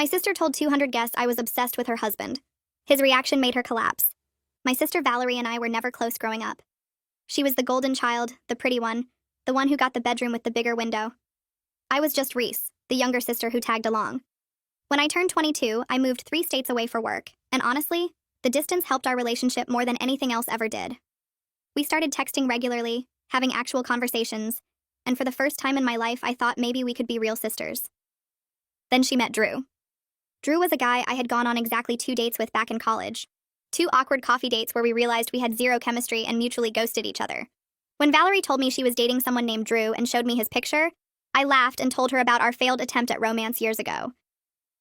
My sister told 200 guests I was obsessed with her husband. His reaction made her collapse. My sister Valerie and I were never close growing up. She was the golden child, the pretty one, the one who got the bedroom with the bigger window. I was just Reese, the younger sister who tagged along. When I turned 22, I moved 3 states away for work, and honestly, the distance helped our relationship more than anything else ever did. We started texting regularly, having actual conversations, and for the first time in my life, I thought maybe we could be real sisters. Then she met Drew. Drew was a guy I had gone on exactly 2 dates with back in college. 2 awkward coffee dates where we realized we had zero chemistry and mutually ghosted each other. When Valerie told me she was dating someone named Drew and showed me his picture, I laughed and told her about our failed attempt at romance years ago.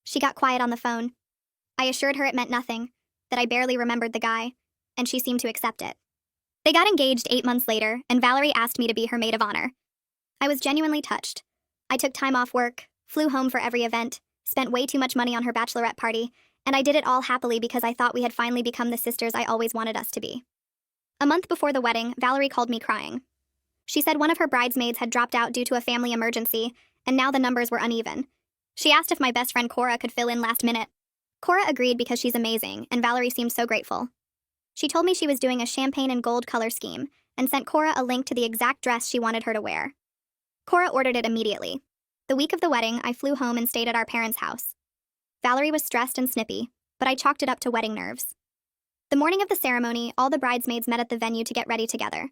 She got quiet on the phone. I assured her it meant nothing, that I barely remembered the guy, and she seemed to accept it. They got engaged 8 months later, and Valerie asked me to be her maid of honor. I was genuinely touched. I took time off work, flew home for every event, spent way too much money on her bachelorette party, and I did it all happily because I thought we had finally become the sisters I always wanted us to be. A month before the wedding, Valerie called me crying. She said one of her bridesmaids had dropped out due to a family emergency, and now the numbers were uneven. She asked if my best friend Cora could fill in last minute. Cora agreed because she's amazing, and Valerie seemed so grateful. She told me she was doing a champagne and gold color scheme, and sent Cora a link to the exact dress she wanted her to wear. Cora ordered it immediately. The week of the wedding, I flew home and stayed at our parents' house. Valerie was stressed and snippy, but I chalked it up to wedding nerves. The morning of the ceremony, all the bridesmaids met at the venue to get ready together.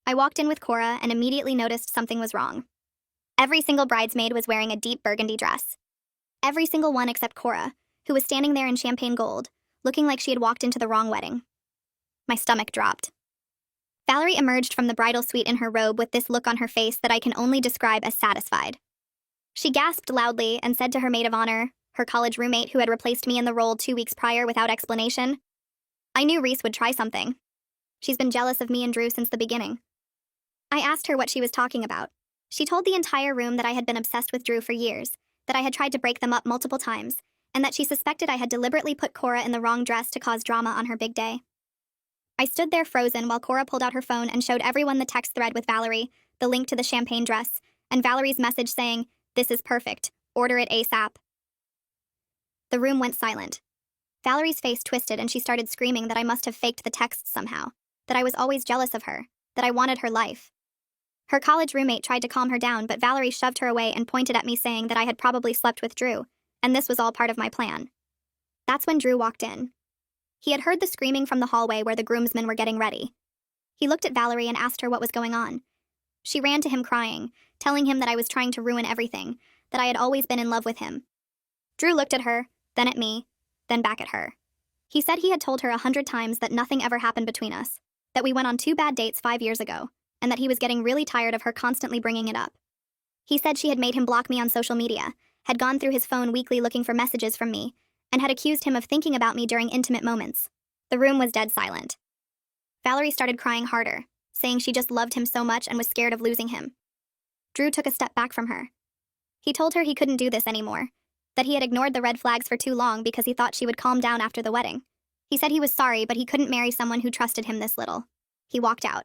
I walked in with Cora and immediately noticed something was wrong. Every single bridesmaid was wearing a deep burgundy dress. Every single one except Cora, who was standing there in champagne gold, looking like she had walked into the wrong wedding. My stomach dropped. Valerie emerged from the bridal suite in her robe with this look on her face that I can only describe as satisfied. She gasped loudly and said to her maid of honor, her college roommate who had replaced me in the role 2 weeks prior without explanation, "I knew Reese would try something. She's been jealous of me and Drew since the beginning." I asked her what she was talking about. She told the entire room that I had been obsessed with Drew for years, that I had tried to break them up multiple times, and that she suspected I had deliberately put Cora in the wrong dress to cause drama on her big day. I stood there frozen while Cora pulled out her phone and showed everyone the text thread with Valerie, the link to the champagne dress, and Valerie's message saying, "This is perfect. Order it ASAP." The room went silent. Valerie's face twisted and she started screaming that I must have faked the text somehow, that I was always jealous of her, that I wanted her life. Her college roommate tried to calm her down, but Valerie shoved her away and pointed at me saying that I had probably slept with Drew, and this was all part of my plan. That's when Drew walked in. He had heard the screaming from the hallway where the groomsmen were getting ready. He looked at Valerie and asked her what was going on. She ran to him crying, telling him that I was trying to ruin everything, that I had always been in love with him. Drew looked at her, then at me, then back at her. He said he had told her 100 times that nothing ever happened between us, that we went on 2 bad dates 5 years ago, and that he was getting really tired of her constantly bringing it up. He said she had made him block me on social media, had gone through his phone weekly looking for messages from me, and had accused him of thinking about me during intimate moments. The room was dead silent. Valerie started crying harder, saying she just loved him so much and was scared of losing him. Drew took a step back from her. He told her he couldn't do this anymore, that he had ignored the red flags for too long because he thought she would calm down after the wedding. He said he was sorry, but he couldn't marry someone who trusted him this little. He walked out.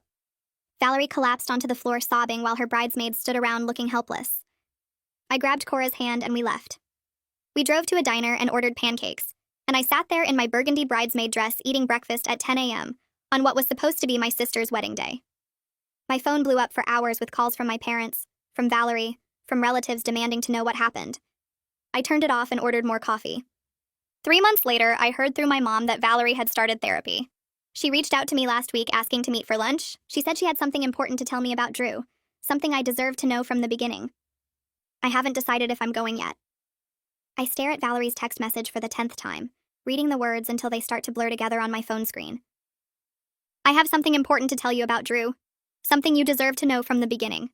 Valerie collapsed onto the floor sobbing while her bridesmaids stood around looking helpless. I grabbed Cora's hand and we left. We drove to a diner and ordered pancakes, and I sat there in my burgundy bridesmaid dress eating breakfast at 10 a.m. on what was supposed to be my sister's wedding day. My phone blew up for hours with calls from my parents, from Valerie, from relatives demanding to know what happened. I turned it off and ordered more coffee. 3 months later, I heard through my mom that Valerie had started therapy. She reached out to me last week asking to meet for lunch. She said she had something important to tell me about Drew, something I deserved to know from the beginning. I haven't decided if I'm going yet. I stare at Valerie's text message for the 10th time, reading the words until they start to blur together on my phone screen. "I have something important to tell you about Drew, something you deserve to know from the beginning."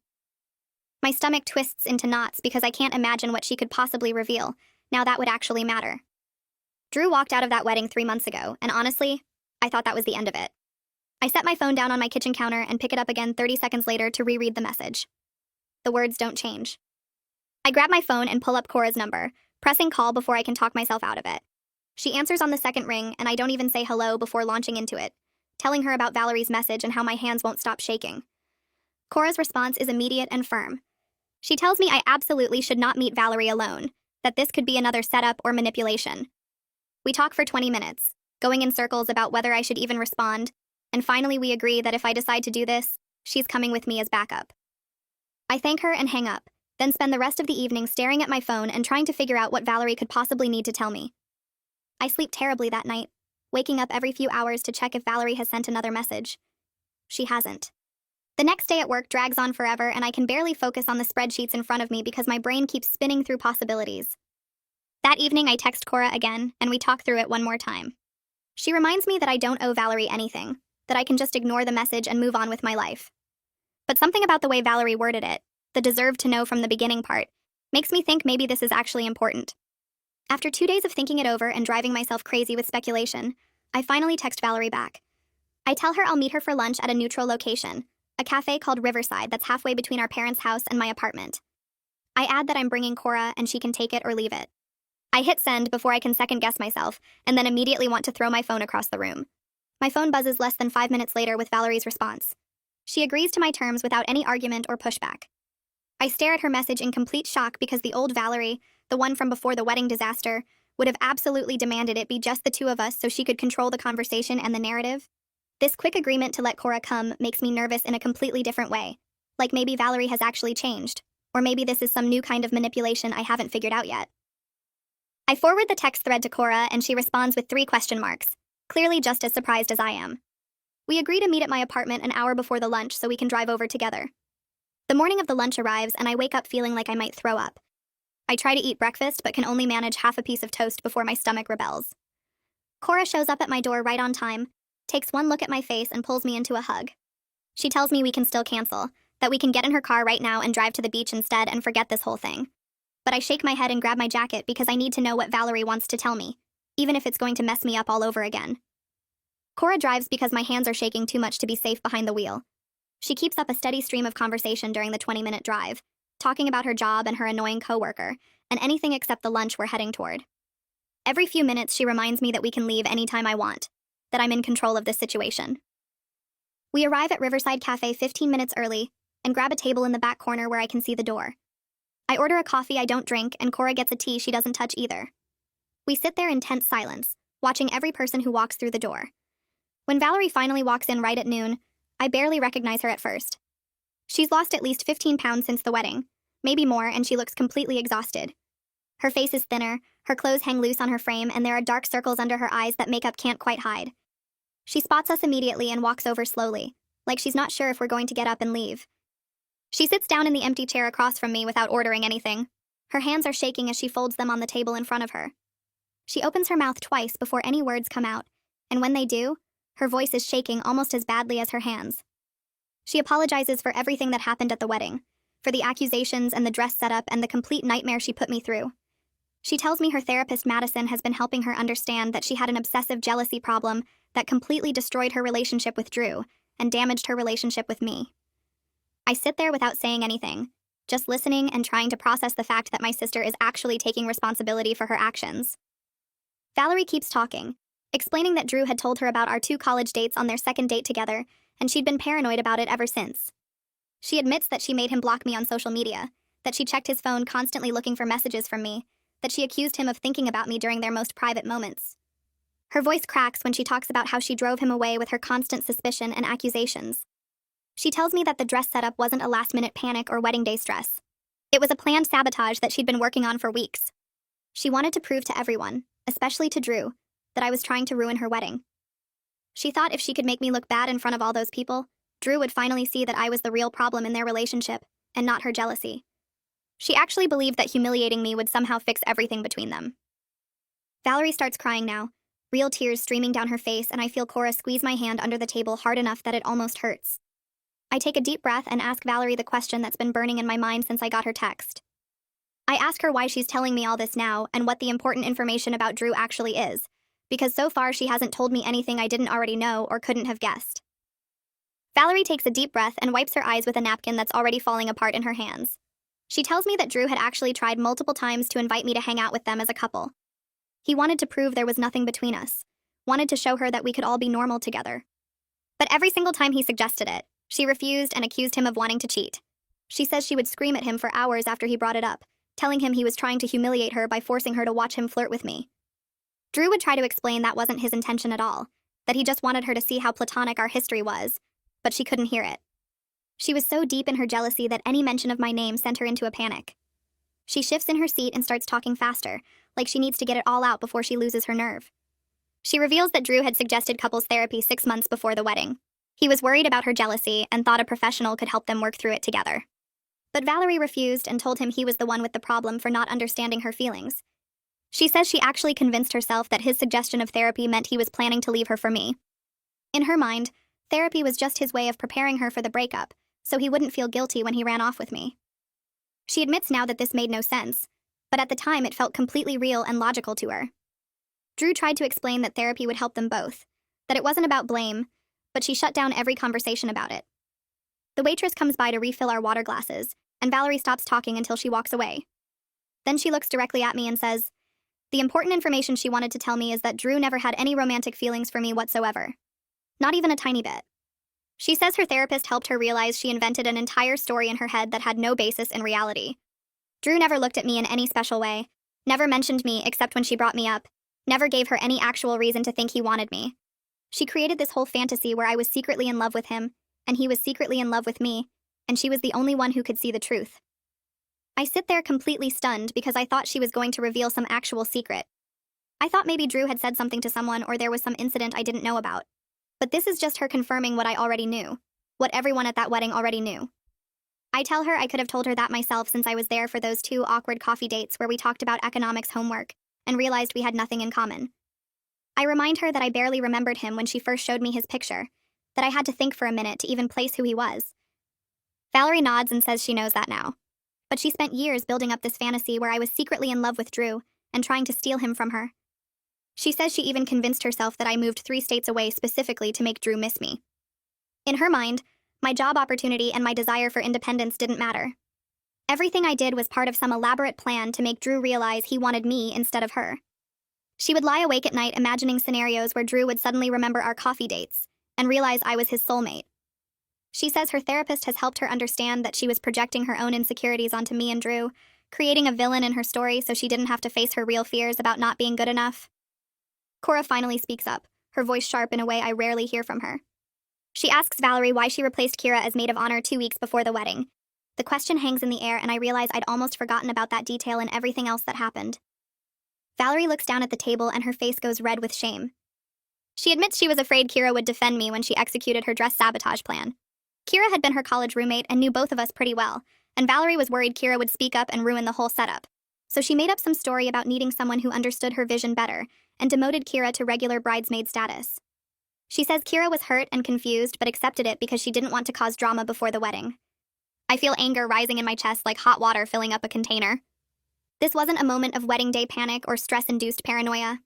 My stomach twists into knots because I can't imagine what she could possibly reveal. Now that would actually matter. Drew walked out of that wedding 3 months ago, and honestly, I thought that was the end of it. I set my phone down on my kitchen counter and pick it up again 30 seconds later to reread the message. The words don't change. I grab my phone and pull up Cora's number, pressing call before I can talk myself out of it. She answers on the second ring, and I don't even say hello before launching into it, telling her about Valerie's message and how my hands won't stop shaking. Cora's response is immediate and firm. She tells me I absolutely should not meet Valerie alone, that this could be another setup or manipulation. We talk for 20 minutes, going in circles about whether I should even respond, and finally we agree that if I decide to do this, she's coming with me as backup. I thank her and hang up, then spend the rest of the evening staring at my phone and trying to figure out what Valerie could possibly need to tell me. I sleep terribly that night, waking up every few hours to check if Valerie has sent another message. She hasn't. The next day at work drags on forever, and I can barely focus on the spreadsheets in front of me because my brain keeps spinning through possibilities. That evening, I text Cora again, and we talk through it one more time. She reminds me that I don't owe Valerie anything, that I can just ignore the message and move on with my life. But something about the way Valerie worded it, the deserve to know from the beginning part, makes me think maybe this is actually important. After 2 days of thinking it over and driving myself crazy with speculation, I finally text Valerie back. I tell her I'll meet her for lunch at a neutral location, a cafe called Riverside that's halfway between our parents' house and my apartment. I add that I'm bringing Cora and she can take it or leave it. I hit send before I can second-guess myself, and then immediately want to throw my phone across the room. My phone buzzes less than 5 minutes later with Valerie's response. She agrees to my terms without any argument or pushback. I stare at her message in complete shock because the old Valerie, the one from before the wedding disaster, would have absolutely demanded it be just the two of us so she could control the conversation and the narrative. This quick agreement to let Cora come makes me nervous in a completely different way. Like maybe Valerie has actually changed, or maybe this is some new kind of manipulation I haven't figured out yet. I forward the text thread to Cora and she responds with 3 question marks, clearly just as surprised as I am. We agree to meet at my apartment an hour before the lunch so we can drive over together. The morning of the lunch arrives and I wake up feeling like I might throw up. I try to eat breakfast but can only manage half a piece of toast before my stomach rebels. Cora shows up at my door right on time, takes one look at my face and pulls me into a hug. She tells me we can still cancel, that we can get in her car right now and drive to the beach instead and forget this whole thing. But I shake my head and grab my jacket because I need to know what Valerie wants to tell me, even if it's going to mess me up all over again. Cora drives because my hands are shaking too much to be safe behind the wheel. She keeps up a steady stream of conversation during the 20-minute drive, talking about her job and her annoying coworker, and anything except the lunch we're heading toward. Every few minutes she reminds me that we can leave anytime I want, that I'm in control of this situation. We arrive at Riverside Cafe 15 minutes early and grab a table in the back corner where I can see the door. I order a coffee I don't drink and Cora gets a tea she doesn't touch either. We sit there in tense silence, watching every person who walks through the door. When Valerie finally walks in right at noon, I barely recognize her at first. She's lost at least 15 pounds since the wedding, maybe more, and she looks completely exhausted. Her face is thinner, her clothes hang loose on her frame, and there are dark circles under her eyes that makeup can't quite hide. She spots us immediately and walks over slowly, like she's not sure if we're going to get up and leave. She sits down in the empty chair across from me without ordering anything. Her hands are shaking as she folds them on the table in front of her. She opens her mouth twice before any words come out, and when they do, her voice is shaking almost as badly as her hands. She apologizes for everything that happened at the wedding, for the accusations and the dress setup and the complete nightmare she put me through. She tells me her therapist Madison has been helping her understand that she had an obsessive jealousy problem that completely destroyed her relationship with Drew and damaged her relationship with me. I sit there without saying anything, just listening and trying to process the fact that my sister is actually taking responsibility for her actions. Valerie keeps talking, explaining that Drew had told her about our 2 college dates on their second date together, and she'd been paranoid about it ever since. She admits that she made him block me on social media, that she checked his phone constantly looking for messages from me, that she accused him of thinking about me during their most private moments. Her voice cracks when she talks about how she drove him away with her constant suspicion and accusations. She tells me that the dress setup wasn't a last-minute panic or wedding day stress. It was a planned sabotage that she'd been working on for weeks. She wanted to prove to everyone, especially to Drew, that I was trying to ruin her wedding. She thought if she could make me look bad in front of all those people, Drew would finally see that I was the real problem in their relationship, and not her jealousy. She actually believed that humiliating me would somehow fix everything between them. Valerie starts crying now, real tears streaming down her face, and I feel Cora squeeze my hand under the table hard enough that it almost hurts. I take a deep breath and ask Valerie the question that's been burning in my mind since I got her text. I ask her why she's telling me all this now and what the important information about Drew actually is, because so far she hasn't told me anything I didn't already know or couldn't have guessed. Valerie takes a deep breath and wipes her eyes with a napkin that's already falling apart in her hands. She tells me that Drew had actually tried multiple times to invite me to hang out with them as a couple. He wanted to prove there was nothing between us, wanted to show her that we could all be normal together. But every single time he suggested it, she refused and accused him of wanting to cheat. She says she would scream at him for hours after he brought it up, telling him he was trying to humiliate her by forcing her to watch him flirt with me. Drew would try to explain that wasn't his intention at all, that he just wanted her to see how platonic our history was, but she couldn't hear it. She was so deep in her jealousy that any mention of my name sent her into a panic. She shifts in her seat and starts talking faster, like she needs to get it all out before she loses her nerve. She reveals that Drew had suggested couples therapy 6 months before the wedding. He was worried about her jealousy and thought a professional could help them work through it together. But Valerie refused and told him he was the one with the problem for not understanding her feelings. She says she actually convinced herself that his suggestion of therapy meant he was planning to leave her for me. In her mind, therapy was just his way of preparing her for the breakup, so he wouldn't feel guilty when he ran off with me. She admits now that this made no sense, but at the time it felt completely real and logical to her. Drew tried to explain that therapy would help them both, that it wasn't about blame, but she shut down every conversation about it. The waitress comes by to refill our water glasses, and Valerie stops talking until she walks away. Then she looks directly at me and says, "The important information she wanted to tell me is that Drew never had any romantic feelings for me whatsoever. Not even a tiny bit." She says her therapist helped her realize she invented an entire story in her head that had no basis in reality. Drew never looked at me in any special way, never mentioned me except when she brought me up, never gave her any actual reason to think he wanted me. She created this whole fantasy where I was secretly in love with him, and he was secretly in love with me, and she was the only one who could see the truth. I sit there completely stunned because I thought she was going to reveal some actual secret. I thought maybe Drew had said something to someone or there was some incident I didn't know about. But this is just her confirming what I already knew, what everyone at that wedding already knew. I tell her I could have told her that myself since I was there for those 2 awkward coffee dates where we talked about economics homework and realized we had nothing in common. I remind her that I barely remembered him when she first showed me his picture, that I had to think for a minute to even place who he was. Valerie nods and says she knows that now. But she spent years building up this fantasy where I was secretly in love with Drew and trying to steal him from her. She says she even convinced herself that I moved 3 states away specifically to make Drew miss me. In her mind, my job opportunity and my desire for independence didn't matter. Everything I did was part of some elaborate plan to make Drew realize he wanted me instead of her. She would lie awake at night imagining scenarios where Drew would suddenly remember our coffee dates and realize I was his soulmate. She says her therapist has helped her understand that she was projecting her own insecurities onto me and Drew, creating a villain in her story so she didn't have to face her real fears about not being good enough. Cora finally speaks up, her voice sharp in a way I rarely hear from her. She asks Valerie why she replaced Kira as maid of honor 2 weeks before the wedding. The question hangs in the air and I realize I'd almost forgotten about that detail and everything else that happened. Valerie looks down at the table and her face goes red with shame. She admits she was afraid Kira would defend me when she executed her dress sabotage plan. Kira had been her college roommate and knew both of us pretty well, and Valerie was worried Kira would speak up and ruin the whole setup. So she made up some story about needing someone who understood her vision better, and demoted Kira to regular bridesmaid status. She says Kira was hurt and confused but accepted it because she didn't want to cause drama before the wedding. I feel anger rising in my chest like hot water filling up a container. This wasn't a moment of wedding day panic or stress-induced paranoia.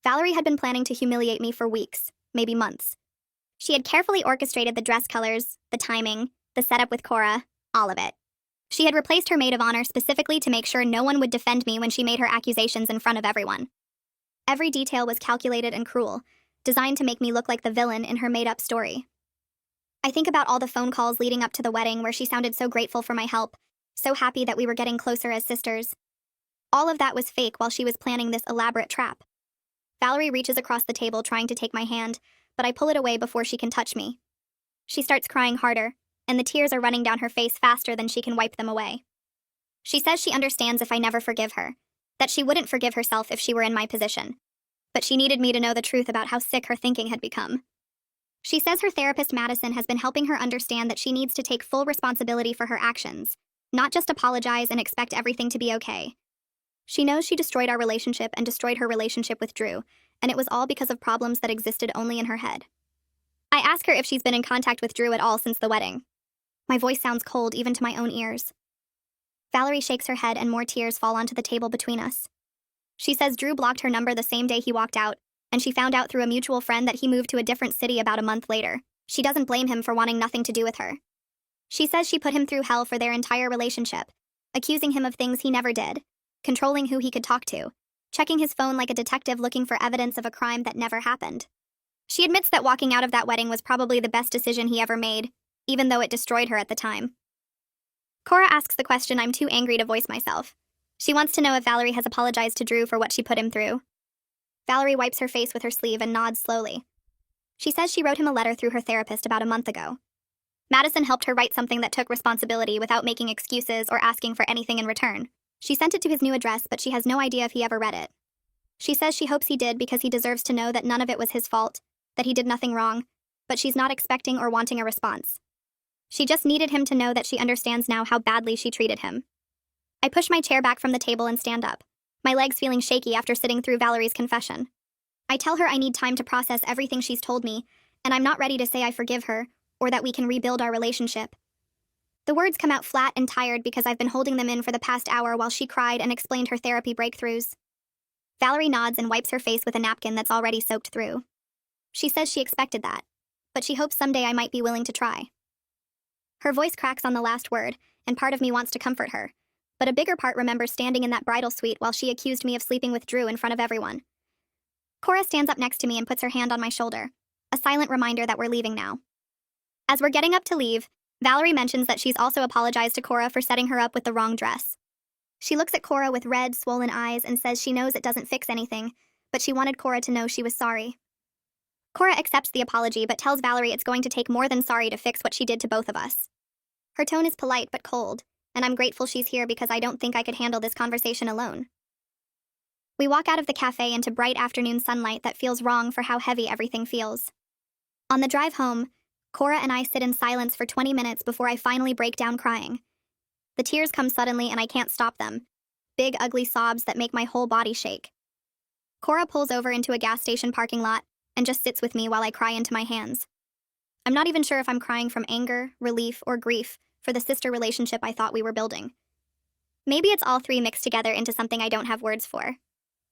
Valerie had been planning to humiliate me for weeks, maybe months. She had carefully orchestrated the dress colors, the timing, the setup with Cora, all of it. She had replaced her maid of honor specifically to make sure no one would defend me when she made her accusations in front of everyone. Every detail was calculated and cruel, designed to make me look like the villain in her made-up story. I think about all the phone calls leading up to the wedding where she sounded so grateful for my help, so happy that we were getting closer as sisters. All of that was fake while she was planning this elaborate trap. Valerie reaches across the table trying to take my hand, but I pull it away before she can touch me. She starts crying harder, and the tears are running down her face faster than she can wipe them away. She says she understands if I never forgive her, that she wouldn't forgive herself if she were in my position. But she needed me to know the truth about how sick her thinking had become. She says her therapist Madison has been helping her understand that she needs to take full responsibility for her actions, not just apologize and expect everything to be okay. She knows she destroyed our relationship and destroyed her relationship with Drew, and it was all because of problems that existed only in her head. I ask her if she's been in contact with Drew at all since the wedding. My voice sounds cold even to my own ears. Valerie shakes her head and more tears fall onto the table between us. She says Drew blocked her number the same day he walked out, and she found out through a mutual friend that he moved to a different city about a month later. She doesn't blame him for wanting nothing to do with her. She says she put him through hell for their entire relationship, accusing him of things he never did, controlling who he could talk to, checking his phone like a detective looking for evidence of a crime that never happened. She admits that walking out of that wedding was probably the best decision he ever made, even though it destroyed her at the time. Cora asks the question I'm too angry to voice myself. She wants to know if Valerie has apologized to Drew for what she put him through. Valerie wipes her face with her sleeve and nods slowly. She says she wrote him a letter through her therapist about a month ago. Madison helped her write something that took responsibility without making excuses or asking for anything in return. She sent it to his new address, but she has no idea if he ever read it. She says she hopes he did because he deserves to know that none of it was his fault, that he did nothing wrong, but she's not expecting or wanting a response. She just needed him to know that she understands now how badly she treated him. I push my chair back from the table and stand up, my legs feeling shaky after sitting through Valerie's confession. I tell her I need time to process everything she's told me, and I'm not ready to say I forgive her, or that we can rebuild our relationship. The words come out flat and tired because I've been holding them in for the past hour while she cried and explained her therapy breakthroughs. Valerie nods and wipes her face with a napkin that's already soaked through. She says she expected that, but she hopes someday I might be willing to try. Her voice cracks on the last word, and part of me wants to comfort her, but a bigger part remembers standing in that bridal suite while she accused me of sleeping with Drew in front of everyone. Cora stands up next to me and puts her hand on my shoulder, a silent reminder that we're leaving now. As we're getting up to leave, Valerie mentions that she's also apologized to Cora for setting her up with the wrong dress. She looks at Cora with red, swollen eyes and says she knows it doesn't fix anything, but she wanted Cora to know she was sorry. Cora accepts the apology but tells Valerie it's going to take more than sorry to fix what she did to both of us. Her tone is polite but cold, and I'm grateful she's here because I don't think I could handle this conversation alone. We walk out of the cafe into bright afternoon sunlight that feels wrong for how heavy everything feels. On the drive home, Cora and I sit in silence for 20 minutes before I finally break down crying. The tears come suddenly and I can't stop them. Big, ugly sobs that make my whole body shake. Cora pulls over into a gas station parking lot and just sits with me while I cry into my hands. I'm not even sure if I'm crying from anger, relief, or grief for the sister relationship I thought we were building. Maybe it's all three mixed together into something I don't have words for.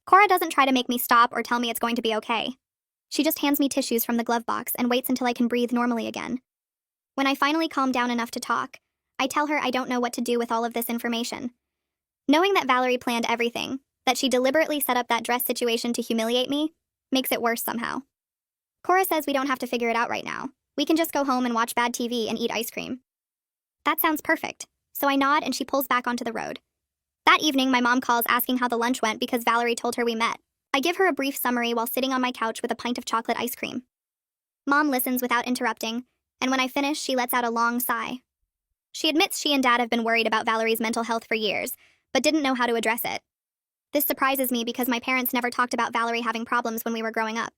Cora doesn't try to make me stop or tell me it's going to be okay. She just hands me tissues from the glove box and waits until I can breathe normally again. When I finally calm down enough to talk, I tell her I don't know what to do with all of this information. Knowing that Valerie planned everything, that she deliberately set up that dress situation to humiliate me, makes it worse somehow. Cora says we don't have to figure it out right now. We can just go home and watch bad TV and eat ice cream. That sounds perfect, so I nod and she pulls back onto the road. That evening, my mom calls asking how the lunch went because Valerie told her we met. I give her a brief summary while sitting on my couch with a pint of chocolate ice cream. Mom listens without interrupting, and when I finish, she lets out a long sigh. She admits she and Dad have been worried about Valerie's mental health for years, but didn't know how to address it. This surprises me because my parents never talked about Valerie having problems when we were growing up.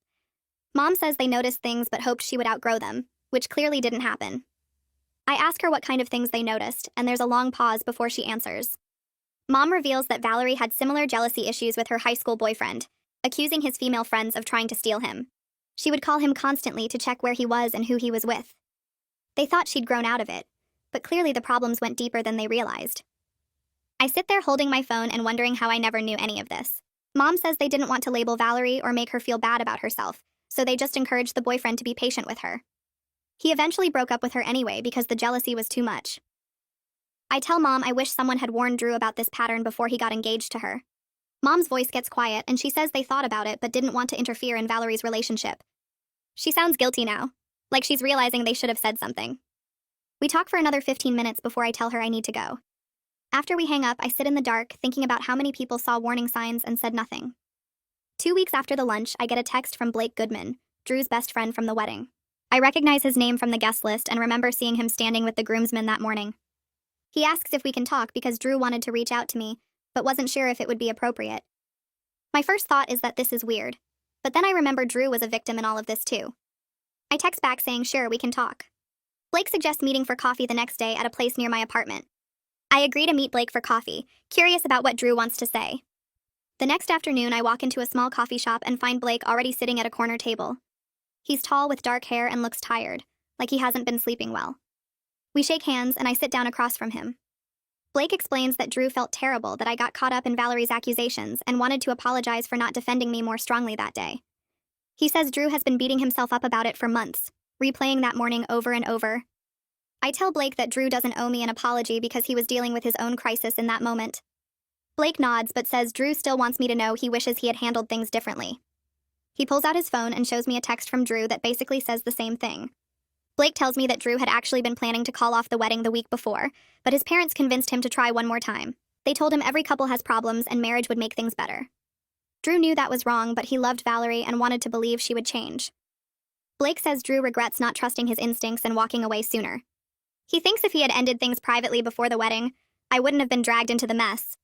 Mom says they noticed things but hoped she would outgrow them, which clearly didn't happen. I ask her what kind of things they noticed, and there's a long pause before she answers. Mom reveals that Valerie had similar jealousy issues with her high school boyfriend, accusing his female friends of trying to steal him. She would call him constantly to check where he was and who he was with. They thought she'd grown out of it, but clearly the problems went deeper than they realized. I sit there holding my phone and wondering how I never knew any of this. Mom says they didn't want to label Valerie or make her feel bad about herself, so they just encouraged the boyfriend to be patient with her. He eventually broke up with her anyway because the jealousy was too much. I tell Mom I wish someone had warned Drew about this pattern before he got engaged to her. Mom's voice gets quiet and she says they thought about it but didn't want to interfere in Valerie's relationship. She sounds guilty now, like she's realizing they should have said something. We talk for another 15 minutes before I tell her I need to go. After we hang up, I sit in the dark thinking about how many people saw warning signs and said nothing. 2 weeks after the lunch, I get a text from Blake Goodman, Drew's best friend from the wedding. I recognize his name from the guest list and remember seeing him standing with the groomsmen that morning. He asks if we can talk because Drew wanted to reach out to me, but wasn't sure if it would be appropriate. My first thought is that this is weird, but then I remember Drew was a victim in all of this too. I text back saying sure, we can talk. Blake suggests meeting for coffee the next day at a place near my apartment. I agree to meet Blake for coffee, curious about what Drew wants to say. The next afternoon, I walk into a small coffee shop and find Blake already sitting at a corner table. He's tall with dark hair and looks tired, like he hasn't been sleeping well. We shake hands and I sit down across from him. Blake explains that Drew felt terrible that I got caught up in Valerie's accusations and wanted to apologize for not defending me more strongly that day. He says Drew has been beating himself up about it for months, replaying that morning over and over. I tell Blake that Drew doesn't owe me an apology because he was dealing with his own crisis in that moment. Blake nods but says Drew still wants me to know he wishes he had handled things differently. He pulls out his phone and shows me a text from Drew that basically says the same thing. Blake tells me that Drew had actually been planning to call off the wedding the week before, but his parents convinced him to try one more time. They told him every couple has problems and marriage would make things better. Drew knew that was wrong, but he loved Valerie and wanted to believe she would change. Blake says Drew regrets not trusting his instincts and walking away sooner. He thinks if he had ended things privately before the wedding, I wouldn't have been dragged into the mess.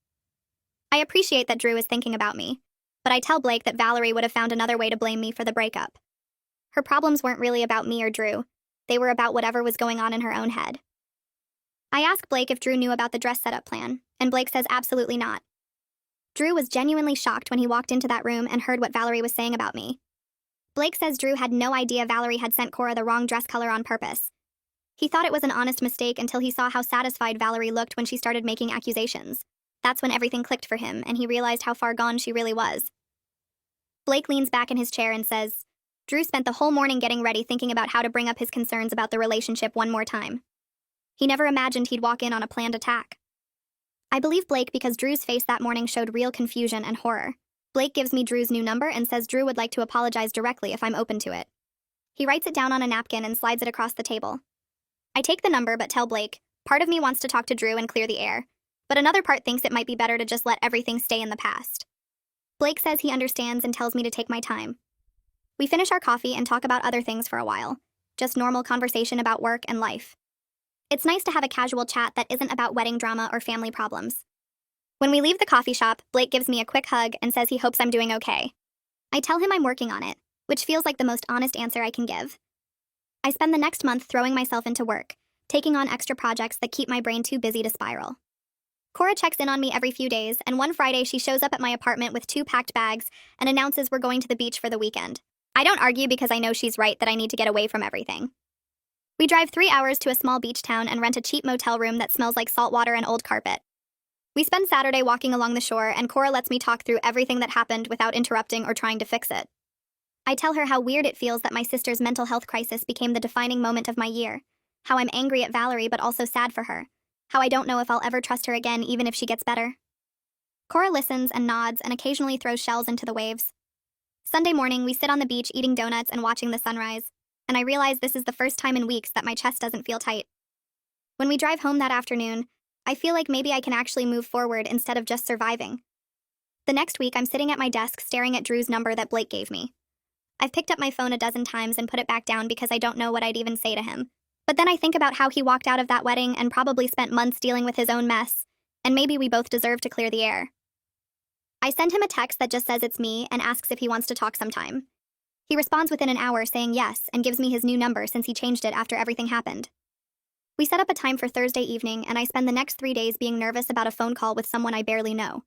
I appreciate that Drew is thinking about me, but I tell Blake that Valerie would have found another way to blame me for the breakup. Her problems weren't really about me or Drew. They were about whatever was going on in her own head. I ask Blake if Drew knew about the dress setup plan, and Blake says absolutely not. Drew was genuinely shocked when he walked into that room and heard what Valerie was saying about me. Blake says Drew had no idea Valerie had sent Cora the wrong dress color on purpose. He thought it was an honest mistake until he saw how satisfied Valerie looked when she started making accusations. That's when everything clicked for him, and he realized how far gone she really was. Blake leans back in his chair and says, Drew spent the whole morning getting ready thinking about how to bring up his concerns about the relationship one more time. He never imagined he'd walk in on a planned attack. I believe Blake because Drew's face that morning showed real confusion and horror. Blake gives me Drew's new number and says Drew would like to apologize directly if I'm open to it. He writes it down on a napkin and slides it across the table. I take the number but tell Blake, part of me wants to talk to Drew and clear the air, but another part thinks it might be better to just let everything stay in the past. Blake says he understands and tells me to take my time. We finish our coffee and talk about other things for a while, just normal conversation about work and life. It's nice to have a casual chat that isn't about wedding drama or family problems. When we leave the coffee shop, Blake gives me a quick hug and says he hopes I'm doing okay. I tell him I'm working on it, which feels like the most honest answer I can give. I spend the next month throwing myself into work, taking on extra projects that keep my brain too busy to spiral. Cora checks in on me every few days, and one Friday she shows up at my apartment with 2 packed bags and announces we're going to the beach for the weekend. I don't argue because I know she's right that I need to get away from everything. We drive 3 hours to a small beach town and rent a cheap motel room that smells like salt water and old carpet. We spend Saturday walking along the shore, and Cora lets me talk through everything that happened without interrupting or trying to fix it. I tell her how weird it feels that my sister's mental health crisis became the defining moment of my year, how I'm angry at Valerie but also sad for her, how I don't know if I'll ever trust her again even if she gets better. Cora listens and nods and occasionally throws shells into the waves. Sunday morning, we sit on the beach eating donuts and watching the sunrise, and I realize this is the first time in weeks that my chest doesn't feel tight. When we drive home that afternoon, I feel like maybe I can actually move forward instead of just surviving. The next week, I'm sitting at my desk staring at Drew's number that Blake gave me. I've picked up my phone a dozen times and put it back down because I don't know what I'd even say to him. But then I think about how he walked out of that wedding and probably spent months dealing with his own mess, and maybe we both deserve to clear the air. I send him a text that just says it's me and asks if he wants to talk sometime. He responds within an hour saying yes and gives me his new number since he changed it after everything happened. We set up a time for Thursday evening, and I spend the next 3 days being nervous about a phone call with someone I barely know.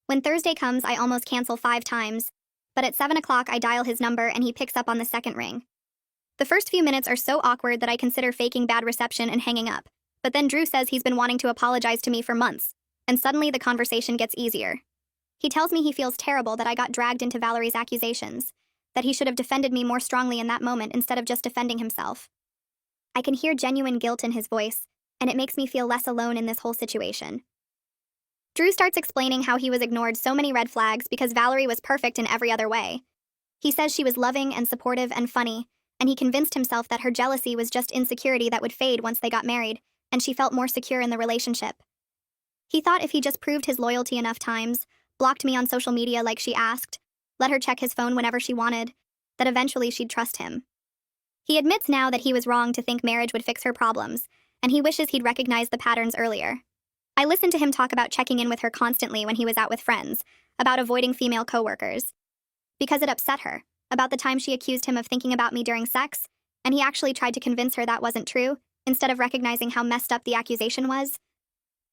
When Thursday comes, I almost cancel 5 times, but at 7 o'clock I dial his number and he picks up on the second ring. The first few minutes are so awkward that I consider faking bad reception and hanging up, but then Drew says he's been wanting to apologize to me for months, and suddenly the conversation gets easier. He tells me he feels terrible that I got dragged into Valerie's accusations, that he should have defended me more strongly in that moment instead of just defending himself. I can hear genuine guilt in his voice, and it makes me feel less alone in this whole situation. Drew starts explaining how he was ignored so many red flags because Valerie was perfect in every other way. He says she was loving and supportive and funny, and he convinced himself that her jealousy was just insecurity that would fade once they got married, and she felt more secure in the relationship. He thought if he just proved his loyalty enough times, blocked me on social media like she asked, let her check his phone whenever she wanted, that eventually she'd trust him. He admits now that he was wrong to think marriage would fix her problems, and he wishes he'd recognized the patterns earlier. I listened to him talk about checking in with her constantly when he was out with friends, about avoiding female coworkers. Because it upset her, about the time she accused him of thinking about me during sex, and he actually tried to convince her that wasn't true, instead of recognizing how messed up the accusation was.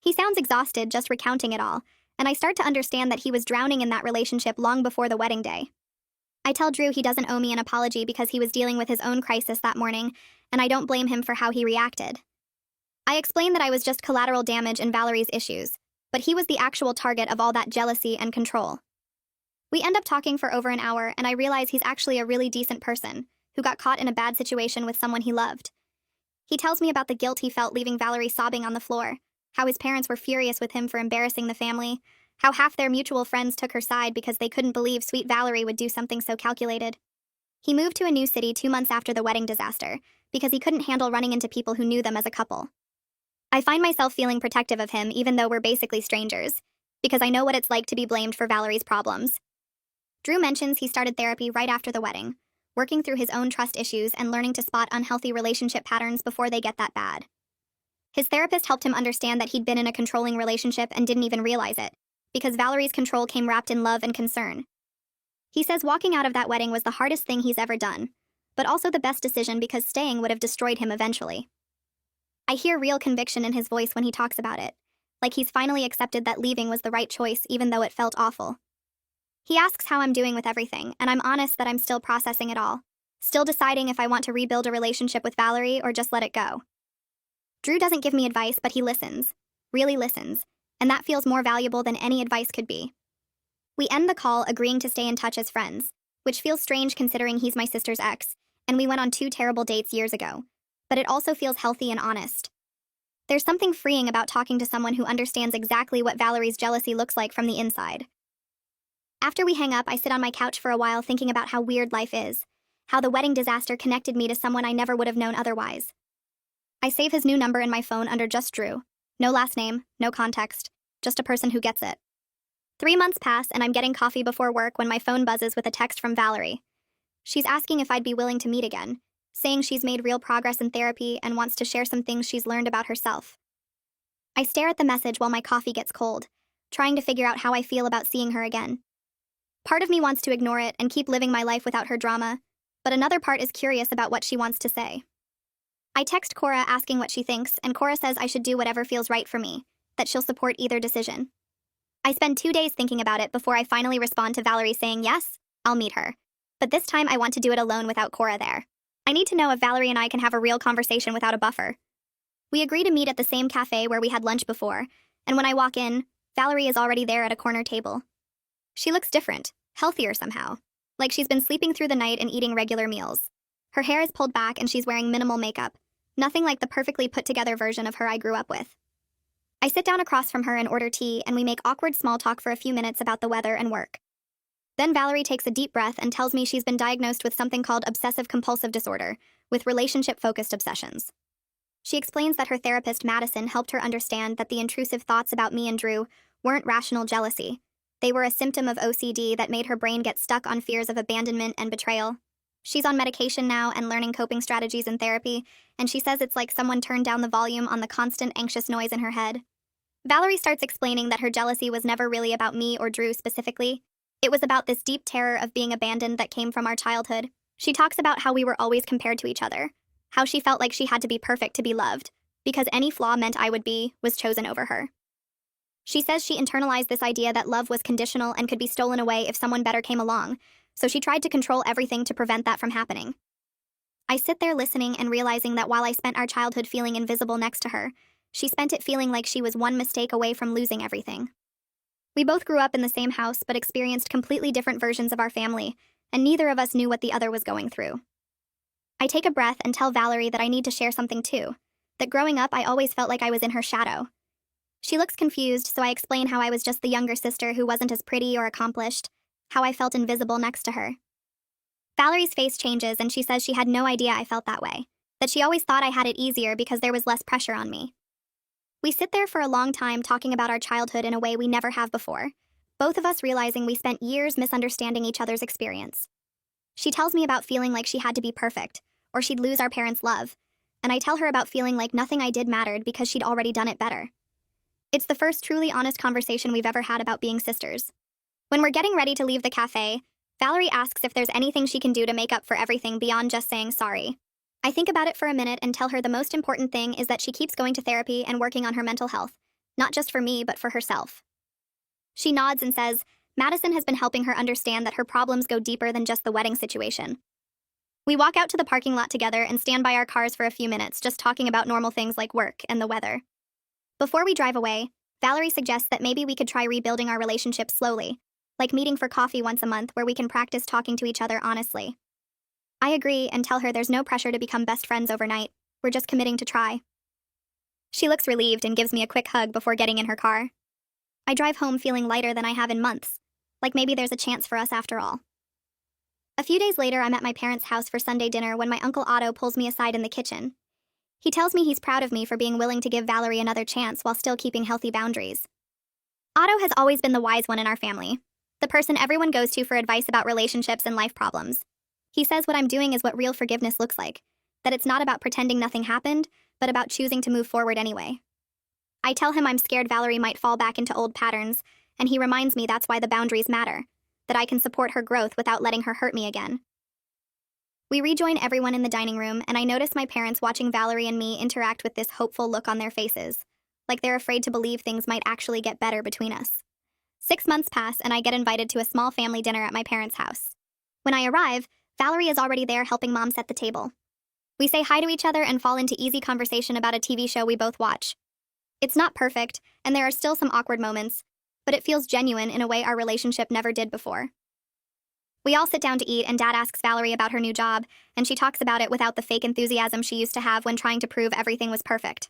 He sounds exhausted just recounting it all, and I start to understand that he was drowning in that relationship long before the wedding day. I tell Drew he doesn't owe me an apology because he was dealing with his own crisis that morning, and I don't blame him for how he reacted. I explain that I was just collateral damage in Valerie's issues, but he was the actual target of all that jealousy and control. We end up talking for over an hour, and I realize he's actually a really decent person who got caught in a bad situation with someone he loved. He tells me about the guilt he felt leaving Valerie sobbing on the floor, how his parents were furious with him for embarrassing the family, how half their mutual friends took her side because they couldn't believe sweet Valerie would do something so calculated. He moved to a new city 2 months after the wedding disaster because he couldn't handle running into people who knew them as a couple. I find myself feeling protective of him even though we're basically strangers, because I know what it's like to be blamed for Valerie's problems. Drew mentions he started therapy right after the wedding, working through his own trust issues and learning to spot unhealthy relationship patterns before they get that bad. His therapist helped him understand that he'd been in a controlling relationship and didn't even realize it, because Valerie's control came wrapped in love and concern. He says walking out of that wedding was the hardest thing he's ever done, but also the best decision because staying would have destroyed him eventually. I hear real conviction in his voice when he talks about it, like he's finally accepted that leaving was the right choice even though it felt awful. He asks how I'm doing with everything, and I'm honest that I'm still processing it all, still deciding if I want to rebuild a relationship with Valerie or just let it go. Drew doesn't give me advice, but he listens, really listens, and that feels more valuable than any advice could be. We end the call agreeing to stay in touch as friends, which feels strange considering he's my sister's ex, and we went on 2 terrible dates years ago, but it also feels healthy and honest. There's something freeing about talking to someone who understands exactly what Valerie's jealousy looks like from the inside. After we hang up, I sit on my couch for a while thinking about how weird life is, how the wedding disaster connected me to someone I never would have known otherwise. I save his new number in my phone under just Drew. No last name, no context, just a person who gets it. 3 months pass and I'm getting coffee before work when my phone buzzes with a text from Valerie. She's asking if I'd be willing to meet again, saying she's made real progress in therapy and wants to share some things she's learned about herself. I stare at the message while my coffee gets cold, trying to figure out how I feel about seeing her again. Part of me wants to ignore it and keep living my life without her drama, but another part is curious about what she wants to say. I text Cora asking what she thinks, and Cora says I should do whatever feels right for me, that she'll support either decision. I spend 2 days thinking about it before I finally respond to Valerie saying yes, I'll meet her. But this time I want to do it alone without Cora there. I need to know if Valerie and I can have a real conversation without a buffer. We agree to meet at the same cafe where we had lunch before, and when I walk in, Valerie is already there at a corner table. She looks different, healthier somehow, like she's been sleeping through the night and eating regular meals. Her hair is pulled back and she's wearing minimal makeup, nothing like the perfectly put-together version of her I grew up with. I sit down across from her and order tea, and we make awkward small talk for a few minutes about the weather and work. Then Valerie takes a deep breath and tells me she's been diagnosed with something called obsessive-compulsive disorder, with relationship-focused obsessions. She explains that her therapist, Madison, helped her understand that the intrusive thoughts about me and Drew weren't rational jealousy. They were a symptom of OCD that made her brain get stuck on fears of abandonment and betrayal. She's on medication now and learning coping strategies in therapy, and she says it's like someone turned down the volume on the constant anxious noise in her head. Valerie starts explaining that her jealousy was never really about me or Drew specifically. It was about this deep terror of being abandoned that came from our childhood. She talks about how we were always compared to each other, how she felt like she had to be perfect to be loved, because any flaw meant was chosen over her. She says she internalized this idea that love was conditional and could be stolen away if someone better came along, so she tried to control everything to prevent that from happening. I sit there listening and realizing that while I spent our childhood feeling invisible next to her, she spent it feeling like she was one mistake away from losing everything. We both grew up in the same house but experienced completely different versions of our family, and neither of us knew what the other was going through. I take a breath and tell Valerie that I need to share something too, that growing up I always felt like I was in her shadow. She looks confused, so I explain how I was just the younger sister who wasn't as pretty or accomplished, how I felt invisible next to her. Valerie's face changes and she says she had no idea I felt that way, that she always thought I had it easier because there was less pressure on me. We sit there for a long time talking about our childhood in a way we never have before, both of us realizing we spent years misunderstanding each other's experience. She tells me about feeling like she had to be perfect, or she'd lose our parents' love, and I tell her about feeling like nothing I did mattered because she'd already done it better. It's the first truly honest conversation we've ever had about being sisters. When we're getting ready to leave the cafe, Valerie asks if there's anything she can do to make up for everything beyond just saying sorry. I think about it for a minute and tell her the most important thing is that she keeps going to therapy and working on her mental health, not just for me, but for herself. She nods and says, Madison has been helping her understand that her problems go deeper than just the wedding situation. We walk out to the parking lot together and stand by our cars for a few minutes, just talking about normal things like work and the weather. Before we drive away, Valerie suggests that maybe we could try rebuilding our relationship slowly, like meeting for coffee once a month where we can practice talking to each other honestly. I agree and tell her there's no pressure to become best friends overnight, we're just committing to try. She looks relieved and gives me a quick hug before getting in her car. I drive home feeling lighter than I have in months, like maybe there's a chance for us after all. A few days later, I'm at my parents' house for Sunday dinner when my Uncle Otto pulls me aside in the kitchen. He tells me he's proud of me for being willing to give Valerie another chance while still keeping healthy boundaries. Otto has always been the wise one in our family, the person everyone goes to for advice about relationships and life problems. He says what I'm doing is what real forgiveness looks like, that it's not about pretending nothing happened, but about choosing to move forward anyway. I tell him I'm scared Valerie might fall back into old patterns, and he reminds me that's why the boundaries matter, that I can support her growth without letting her hurt me again. We rejoin everyone in the dining room, and I notice my parents watching Valerie and me interact with this hopeful look on their faces, like they're afraid to believe things might actually get better between us. 6 months pass, and I get invited to a small family dinner at my parents' house. When I arrive, Valerie is already there helping Mom set the table. We say hi to each other and fall into easy conversation about a TV show we both watch. It's not perfect, and there are still some awkward moments, but it feels genuine in a way our relationship never did before. We all sit down to eat, and Dad asks Valerie about her new job, and she talks about it without the fake enthusiasm she used to have when trying to prove everything was perfect.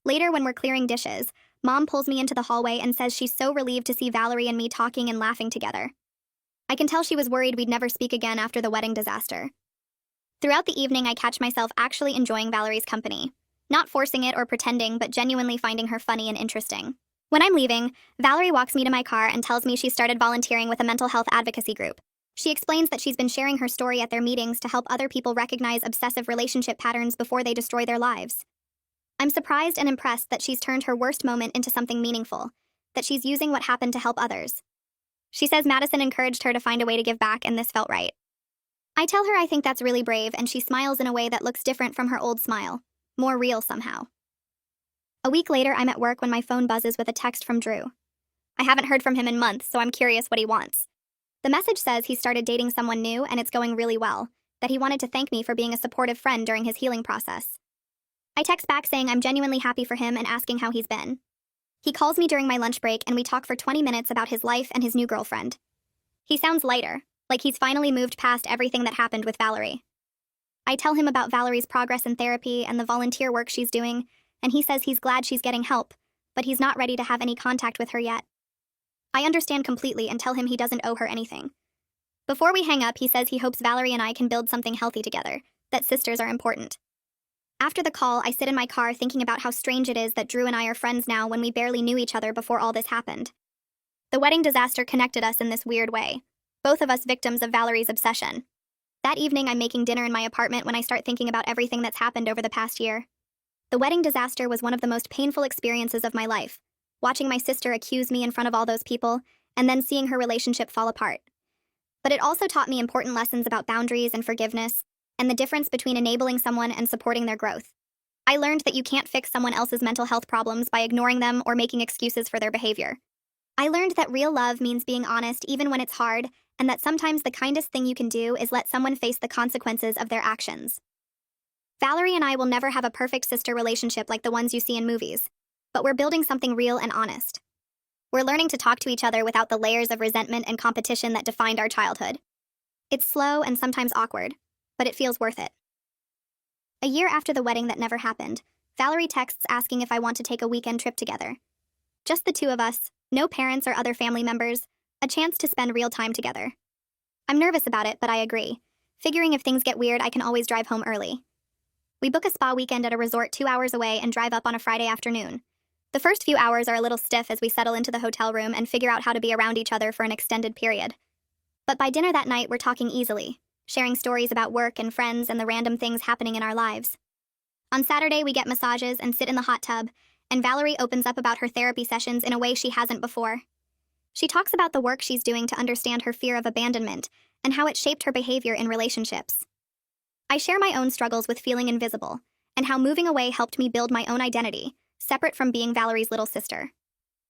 Later, when we're clearing dishes, Mom pulls me into the hallway and says she's so relieved to see Valerie and me talking and laughing together. I can tell she was worried we'd never speak again after the wedding disaster. Throughout the evening, I catch myself actually enjoying Valerie's company. Not forcing it or pretending, but genuinely finding her funny and interesting. When I'm leaving, Valerie walks me to my car and tells me she started volunteering with a mental health advocacy group. She explains that she's been sharing her story at their meetings to help other people recognize obsessive relationship patterns before they destroy their lives. I'm surprised and impressed that she's turned her worst moment into something meaningful, that she's using what happened to help others. She says Madison encouraged her to find a way to give back, and this felt right. I tell her I think that's really brave, and she smiles in a way that looks different from her old smile. More real somehow. A week later, I'm at work when my phone buzzes with a text from Drew. I haven't heard from him in months, so I'm curious what he wants. The message says he started dating someone new and it's going really well, that he wanted to thank me for being a supportive friend during his healing process. I text back saying I'm genuinely happy for him and asking how he's been. He calls me during my lunch break and we talk for 20 minutes about his life and his new girlfriend. He sounds lighter, like he's finally moved past everything that happened with Valerie. I tell him about Valerie's progress in therapy and the volunteer work she's doing, and he says he's glad she's getting help, but he's not ready to have any contact with her yet. I understand completely and tell him he doesn't owe her anything. Before we hang up, he says he hopes Valerie and I can build something healthy together, that sisters are important. After the call, I sit in my car thinking about how strange it is that Drew and I are friends now when we barely knew each other before all this happened. The wedding disaster connected us in this weird way, both of us victims of Valerie's obsession. That evening, I'm making dinner in my apartment when I start thinking about everything that's happened over the past year. The wedding disaster was one of the most painful experiences of my life, watching my sister accuse me in front of all those people, and then seeing her relationship fall apart. But it also taught me important lessons about boundaries and forgiveness, and the difference between enabling someone and supporting their growth. I learned that you can't fix someone else's mental health problems by ignoring them or making excuses for their behavior. I learned that real love means being honest even when it's hard, and that sometimes the kindest thing you can do is let someone face the consequences of their actions. Valerie and I will never have a perfect sister relationship like the ones you see in movies, but we're building something real and honest. We're learning to talk to each other without the layers of resentment and competition that defined our childhood. It's slow and sometimes awkward, but it feels worth it. A year after the wedding that never happened, Valerie texts asking if I want to take a weekend trip together. Just the two of us, no parents or other family members, a chance to spend real time together. I'm nervous about it, but I agree, figuring if things get weird, I can always drive home early. We book a spa weekend at a resort 2 hours away and drive up on a Friday afternoon. The first few hours are a little stiff as we settle into the hotel room and figure out how to be around each other for an extended period. But by dinner that night, we're talking easily, sharing stories about work and friends and the random things happening in our lives. On Saturday, we get massages and sit in the hot tub, and Valerie opens up about her therapy sessions in a way she hasn't before. She talks about the work she's doing to understand her fear of abandonment and how it shaped her behavior in relationships. I share my own struggles with feeling invisible and how moving away helped me build my own identity, separate from being Valerie's little sister.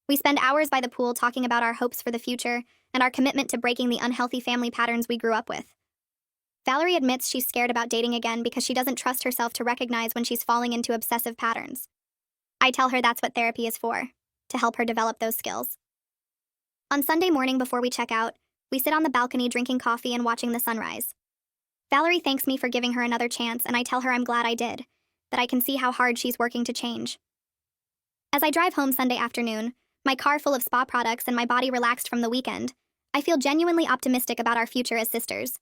We spend hours by the pool talking about our hopes for the future and our commitment to breaking the unhealthy family patterns we grew up with. Valerie admits she's scared about dating again because she doesn't trust herself to recognize when she's falling into obsessive patterns. I tell her that's what therapy is for, to help her develop those skills. On Sunday morning before we check out, we sit on the balcony drinking coffee and watching the sunrise. Valerie thanks me for giving her another chance, and I tell her I'm glad I did, that I can see how hard she's working to change. As I drive home Sunday afternoon, my car full of spa products and my body relaxed from the weekend, I feel genuinely optimistic about our future as sisters.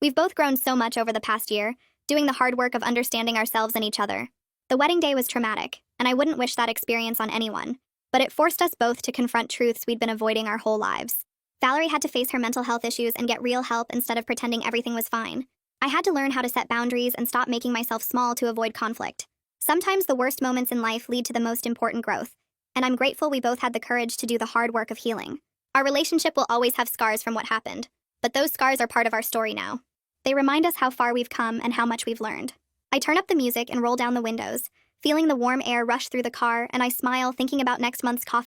We've both grown so much over the past year, doing the hard work of understanding ourselves and each other. The wedding day was traumatic, and I wouldn't wish that experience on anyone, but it forced us both to confront truths we'd been avoiding our whole lives. Valerie had to face her mental health issues and get real help instead of pretending everything was fine. I had to learn how to set boundaries and stop making myself small to avoid conflict. Sometimes the worst moments in life lead to the most important growth, and I'm grateful we both had the courage to do the hard work of healing. Our relationship will always have scars from what happened, but those scars are part of our story now. They remind us how far we've come and how much we've learned. I turn up the music and roll down the windows, feeling the warm air rush through the car, and I smile thinking about next month's coffee.